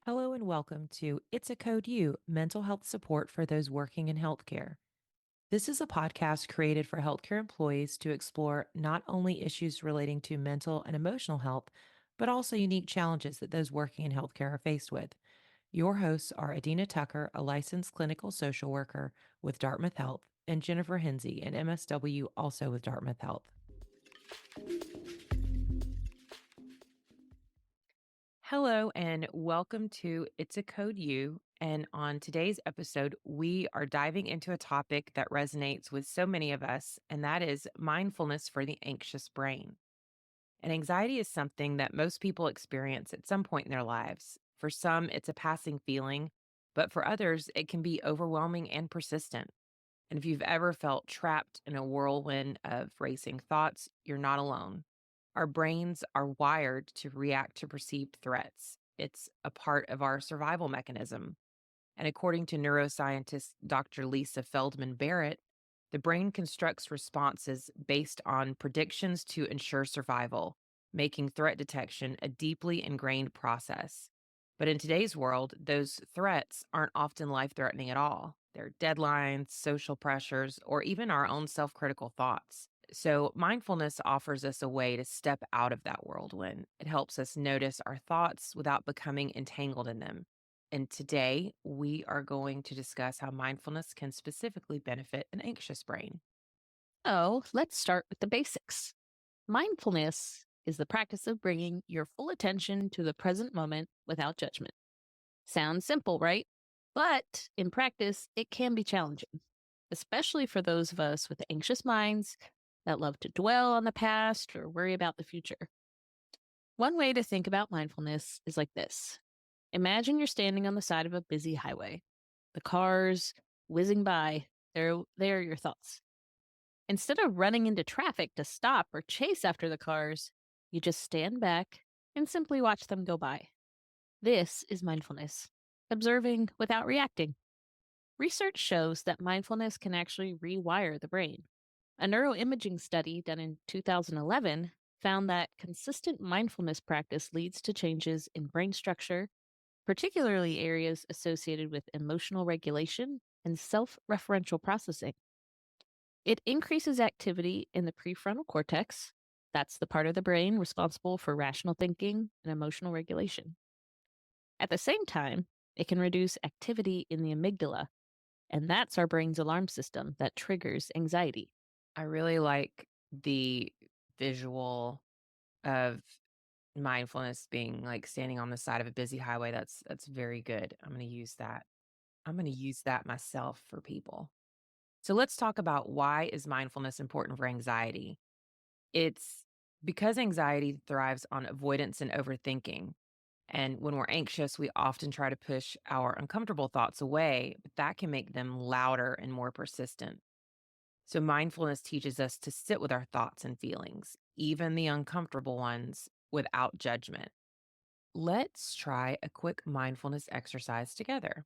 Hello and welcome to It's a Code You, mental health support for those working in healthcare. This is a podcast created for healthcare employees to explore not only issues relating to mental and emotional health, but also unique challenges that those working in healthcare are faced with. Your hosts are Adina Tucker, a licensed clinical social worker with Dartmouth Health, and Jennifer Hinsey, an MSW also with Dartmouth Health. Hello, and welcome to It's a Code You. And on today's episode, we are diving into a topic that resonates with so many of us, and that is mindfulness for the anxious brain. And anxiety is something that most people experience at some point in their lives. For some, it's a passing feeling, but for others, it can be overwhelming and persistent. And if you've ever felt trapped in a whirlwind of racing thoughts, you're not alone. Our brains are wired to react to perceived threats. It's a part of our survival mechanism. And according to neuroscientist Dr. Lisa Feldman Barrett, the brain constructs responses based on predictions to ensure survival, making threat detection a deeply ingrained process. But in today's world, those threats aren't often life threatening at all. They're deadlines, social pressures, or even our own self critical thoughts. So, mindfulness offers us a way to step out of that whirlwind. It helps us notice our thoughts without becoming entangled in them. And today, we are going to discuss how mindfulness can specifically benefit an anxious brain. So let's start with the basics. Mindfulness is the practice of bringing your full attention to the present moment without judgment. Sounds simple, right? But in practice, it can be challenging, especially for those of us with anxious minds that love to dwell on the past or worry about the future. One way to think about mindfulness is like this. Imagine you're standing on the side of a busy highway. The cars whizzing by, there are your thoughts. Instead of running into traffic to stop or chase after the cars, you just stand back and simply watch them go by. This is mindfulness, observing without reacting. Research shows that mindfulness can actually rewire the brain. A neuroimaging study done in 2011 found that consistent mindfulness practice leads to changes in brain structure, particularly areas associated with emotional regulation and self referential processing. It increases activity in the prefrontal cortex. That's the part of the brain responsible for rational thinking and emotional regulation. At the same time, it can reduce activity in the amygdala, and that's our brain's alarm system that triggers anxiety. I really like the visual of mindfulness being like standing on the side of a busy highway. That's very good. I'm going to use that. I'm going to use that myself for people. So let's talk about why is mindfulness important for anxiety? It's because anxiety thrives on avoidance and overthinking. And when we're anxious, we often try to push our uncomfortable thoughts away, but that can make them louder and more persistent. So, mindfulness teaches us to sit with our thoughts and feelings, even the uncomfortable ones, without judgment. Let's try a quick mindfulness exercise together.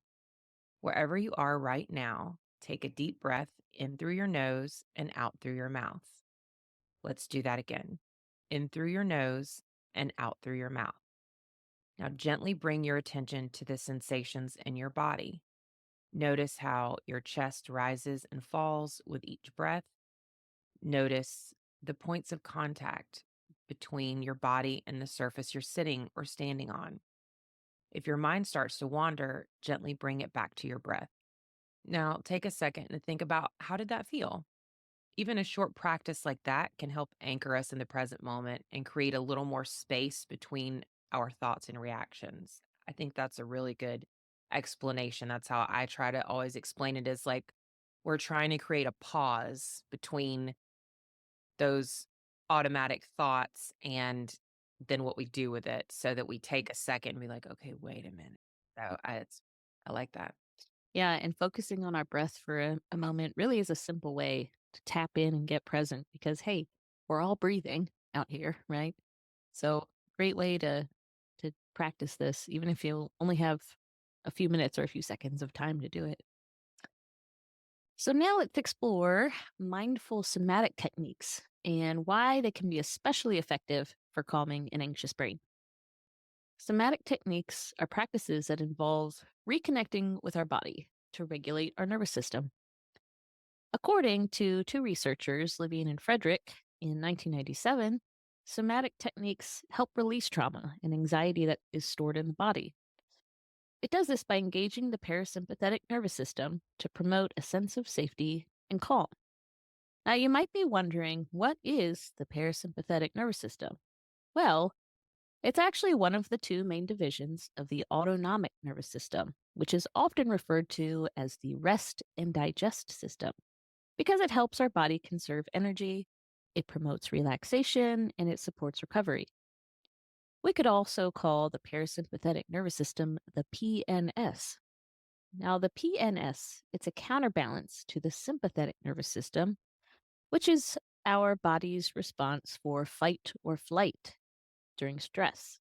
Wherever you are right now, take a deep breath in through your nose and out through your mouth. Let's do that again. In through your nose and out through your mouth. Now, gently bring your attention to the sensations in your body. Notice how your chest rises and falls with each breath. Notice the points of contact between your body and the surface you're sitting or standing on. If your mind starts to wander, gently bring it back to your breath. Now, take a second and think about how did that feel? Even a short practice like that can help anchor us in the present moment and create a little more space between our thoughts and reactions. I think that's a really good explanation. That's how I try to always explain it is like we're trying to create a pause between those automatic thoughts and then what we do with it so that we take a second and be like, okay, wait a minute. I like that. Yeah, and focusing on our breath for a moment really is a simple way to tap in and get present because, hey, we're all breathing out here, right? So, great way to practice this, even if you only have a few minutes or a few seconds of time to do it. So now let's explore mindful somatic techniques and why they can be especially effective for calming an anxious brain. Somatic techniques are practices that involve reconnecting with our body to regulate our nervous system. According to two researchers, Levine and Frederick, in 1997, somatic techniques help release trauma and anxiety that is stored in the body. It does this by engaging the parasympathetic nervous system to promote a sense of safety and calm. Now, you might be wondering, what is the parasympathetic nervous system? Well, it's actually one of the two main divisions of the autonomic nervous system, which is often referred to as the rest and digest system because it helps our body conserve energy, it promotes relaxation, and it supports recovery. We could also call the parasympathetic nervous system the PNS. Now, the PNS, it's a counterbalance to the sympathetic nervous system, which is our body's response for fight or flight during stress.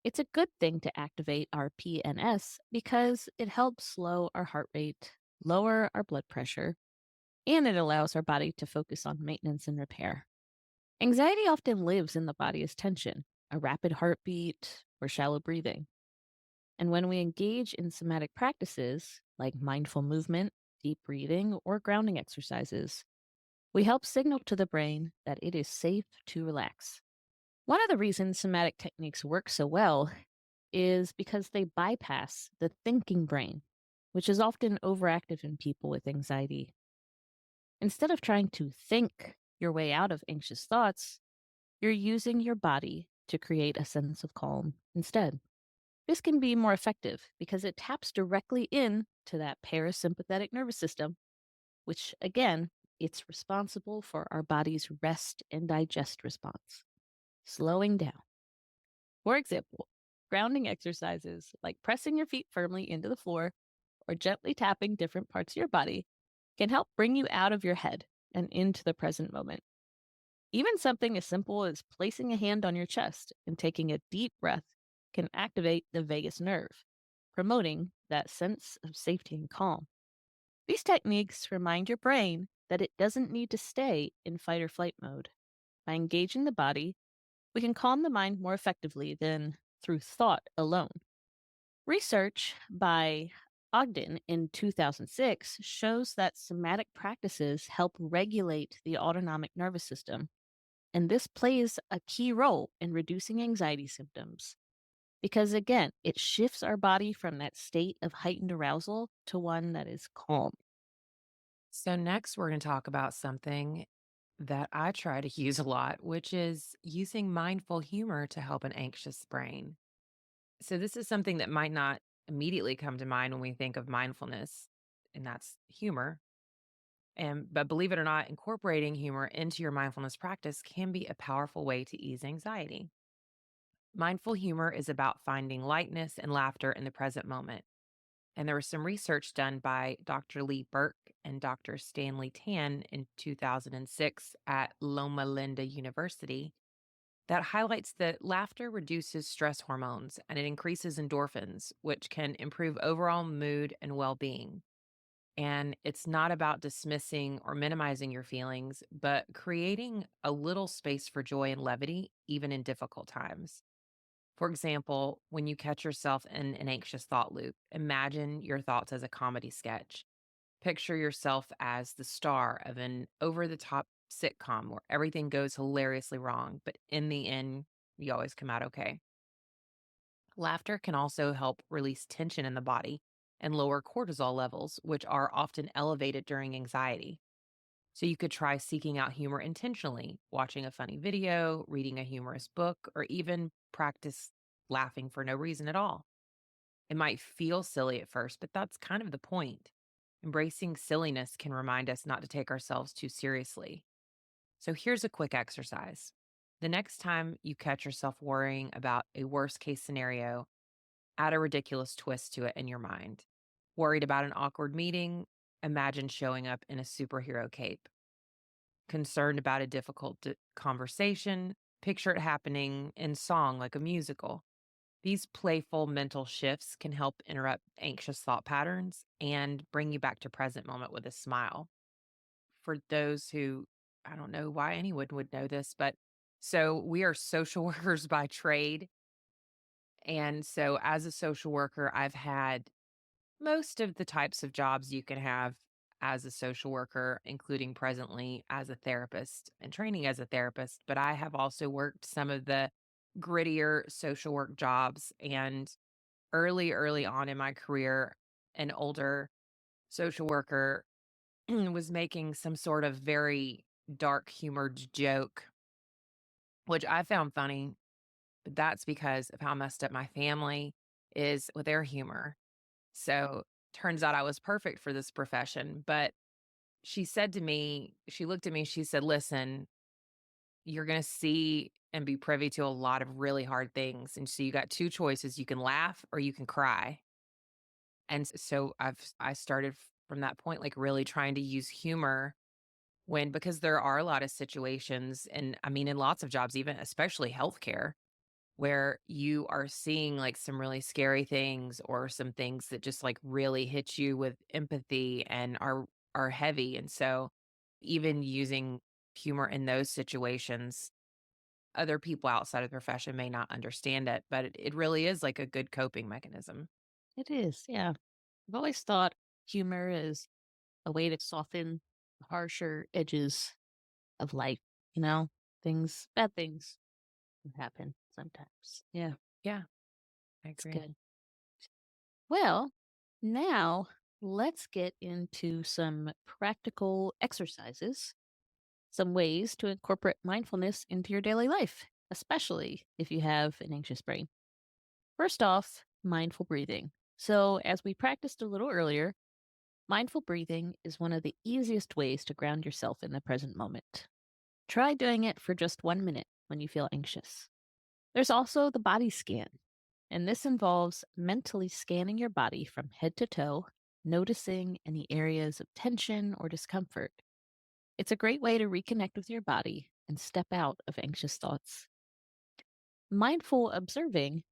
It's a good thing to activate our PNS because it helps slow our heart rate, lower our blood pressure, and it allows our body to focus on maintenance and repair. Anxiety often lives in the body as tension, a rapid heartbeat, or shallow breathing. And when we engage in somatic practices like mindful movement, deep breathing, or grounding exercises, we help signal to the brain that it is safe to relax. One of the reasons somatic techniques work so well is because they bypass the thinking brain, which is often overactive in people with anxiety. Instead of trying to think your way out of anxious thoughts, you're using your body to create a sense of calm instead. This can be more effective because it taps directly in to that parasympathetic nervous system, which again, it's responsible for our body's rest and digest response, slowing down. For example, grounding exercises like pressing your feet firmly into the floor or gently tapping different parts of your body can help bring you out of your head and into the present moment. Even something as simple as placing a hand on your chest and taking a deep breath can activate the vagus nerve, promoting that sense of safety and calm. These techniques remind your brain that it doesn't need to stay in fight or flight mode. By engaging the body, we can calm the mind more effectively than through thought alone. Research by Ogden in 2006 shows that somatic practices help regulate the autonomic nervous system, and this plays a key role in reducing anxiety symptoms because, again, it shifts our body from that state of heightened arousal to one that is calm. So, next, we're going to talk about something that I try to use a lot, which is using mindful humor to help an anxious brain. So, this is something that might not immediately come to mind when we think of mindfulness, and that's humor. But believe it or not, incorporating humor into your mindfulness practice can be a powerful way to ease anxiety. Mindful humor is about finding lightness and laughter in the present moment. And there was some research done by Dr. Lee Burke and Dr. Stanley Tan in 2006 at Loma Linda University that highlights that laughter reduces stress hormones and it increases endorphins, which can improve overall mood and well being. And it's not about dismissing or minimizing your feelings, but creating a little space for joy and levity, even in difficult times. For example, when you catch yourself in an anxious thought loop, imagine your thoughts as a comedy sketch. Picture yourself as the star of an over the top sitcom where everything goes hilariously wrong, but in the end, you always come out okay. Laughter can also help release tension in the body and lower cortisol levels, which are often elevated during anxiety. So you could try seeking out humor intentionally, watching a funny video, reading a humorous book, or even practice laughing for no reason at all. It might feel silly at first, but that's kind of the point. Embracing silliness can remind us not to take ourselves too seriously. So here's a quick exercise. The next time you catch yourself worrying about a worst case scenario, add a ridiculous twist to it in your mind. Worried about an awkward meeting? Imagine showing up in a superhero cape. Concerned about a difficult conversation? Picture it happening in song like a musical. These playful mental shifts can help interrupt anxious thought patterns and bring you back to present moment with a smile. For those who I don't know why anyone would know this, but so we are social workers by trade. And so as a social worker, I've had most of the types of jobs you can have as a social worker, including presently as a therapist and training as a therapist. But I have also worked some of the grittier social work jobs. And early on in my career, an older social worker was making some sort of very dark humored joke, which I found funny. But that's because of how messed up my family is with their humor. So turns out I was perfect for this profession. But she said to me, she looked at me, she said, "Listen, you're going to see and be privy to a lot of really hard things. And so you got two choices. You can laugh or you can cry." And so I started from that point, like really trying to use humor because there are a lot of situations, and I mean, in lots of jobs, even especially healthcare, where you are seeing like some really scary things or some things that just like really hit you with empathy and are heavy. And so even using humor in those situations, other people outside of the profession may not understand it, but it really is like a good coping mechanism. It is, yeah. I've always thought humor is a way to soften the harsher edges of life, you know? Bad things can happen sometimes. Yeah, Yeah, I it's agree. good. Well, now let's get into some practical exercises, some ways to incorporate mindfulness into your daily life, especially if you have an anxious brain. First off, mindful breathing. So, as we practiced a little earlier, mindful breathing is one of the easiest ways to ground yourself in the present moment. Try doing it for just 1 minute when you feel anxious. There's also the body scan, and this involves mentally scanning your body from head to toe, noticing any areas of tension or discomfort. It's a great way to reconnect with your body and step out of anxious thoughts. Mindful observing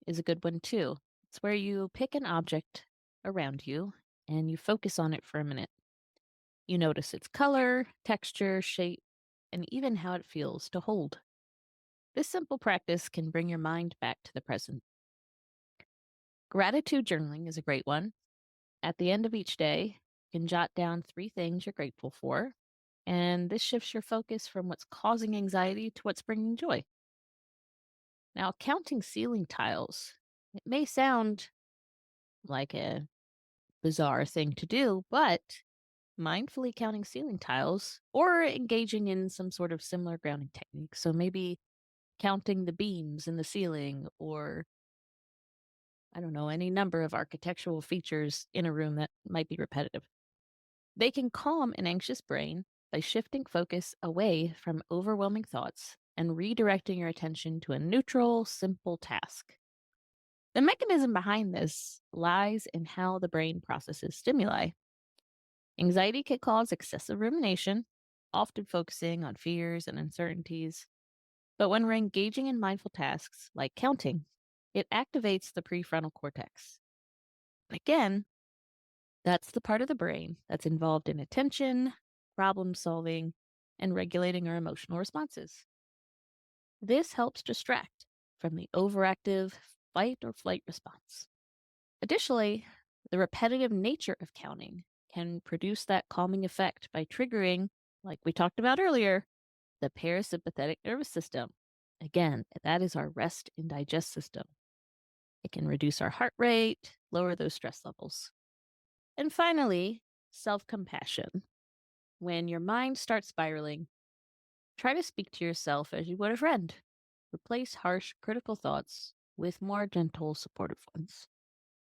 is a good one too. It's where you pick an object around you and you focus on it for a minute. You notice its color, texture, shape, and even how it feels to hold. This simple practice can bring your mind back to the present. Gratitude journaling is a great one. At the end of each day, you can jot down 3 things you're grateful for, and this shifts your focus from what's causing anxiety to what's bringing joy. Now, counting ceiling tiles, it may sound like a bizarre thing to do, but mindfully counting ceiling tiles or engaging in some sort of similar grounding technique. So maybe counting the beams in the ceiling or I don't know, any number of architectural features in a room that might be repetitive. They can calm an anxious brain by shifting focus away from overwhelming thoughts and redirecting your attention to a neutral, simple task. The mechanism behind this lies in how the brain processes stimuli. Anxiety can cause excessive rumination, often focusing on fears and uncertainties. But when we're engaging in mindful tasks like counting, it activates the prefrontal cortex. Again, that's the part of the brain that's involved in attention, problem solving, and regulating our emotional responses. This helps distract from the overactive fight or flight response. Additionally, the repetitive nature of counting can produce that calming effect by triggering, like we talked about earlier, the parasympathetic nervous system. Again, that is our rest and digest system. It can reduce our heart rate, lower those stress levels. And finally, self compassion. When your mind starts spiraling, try to speak to yourself as you would a friend. Replace harsh, critical thoughts with more gentle, supportive ones.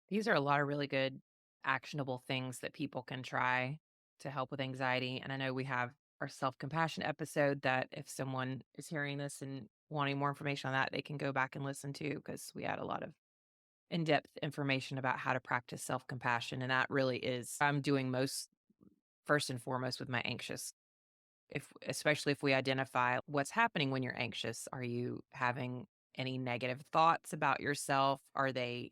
These are a lot of really good actionable things that people can try to help with anxiety. And I know we have our self compassion episode that if someone is hearing this and wanting more information on that, they can go back and listen to because we had a lot of in depth information about how to practice self compassion. And that really is, I'm doing most first and foremost with my anxious. Especially if we identify what's happening when you're anxious. Are you having any negative thoughts about yourself? Are they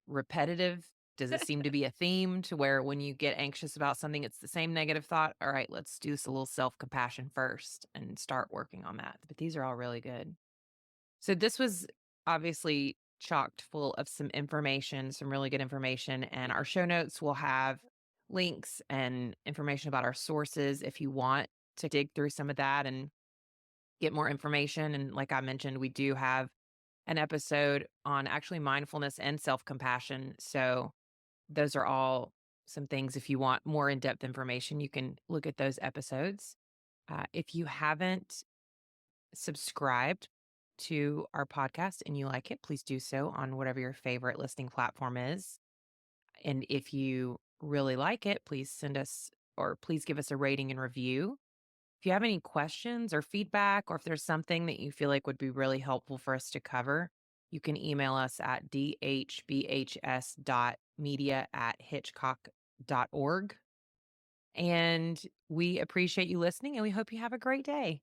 repetitive Does it seem to be a theme to where when you get anxious about something, it's the same negative thought? All right, let's do a little self compassion first and start working on that. But these are all really good. So this was obviously chocked full of some information, some really good information. And our show notes will have links and information about our sources if you want to dig through some of that and get more information. And like I mentioned, we do have an episode on actually mindfulness and self compassion. So those are all some things. If you want more in depth information, you can look at those episodes. If you haven't subscribed to our podcast and you like it, please do so on whatever your favorite listening platform is. And if you really like it, please send us or please give us a rating and review. If you have any questions or feedback, or if there's something that you feel like would be really helpful for us to cover, you can email us at dhbhs.media@hitchcock.org. And we appreciate you listening and we hope you have a great day.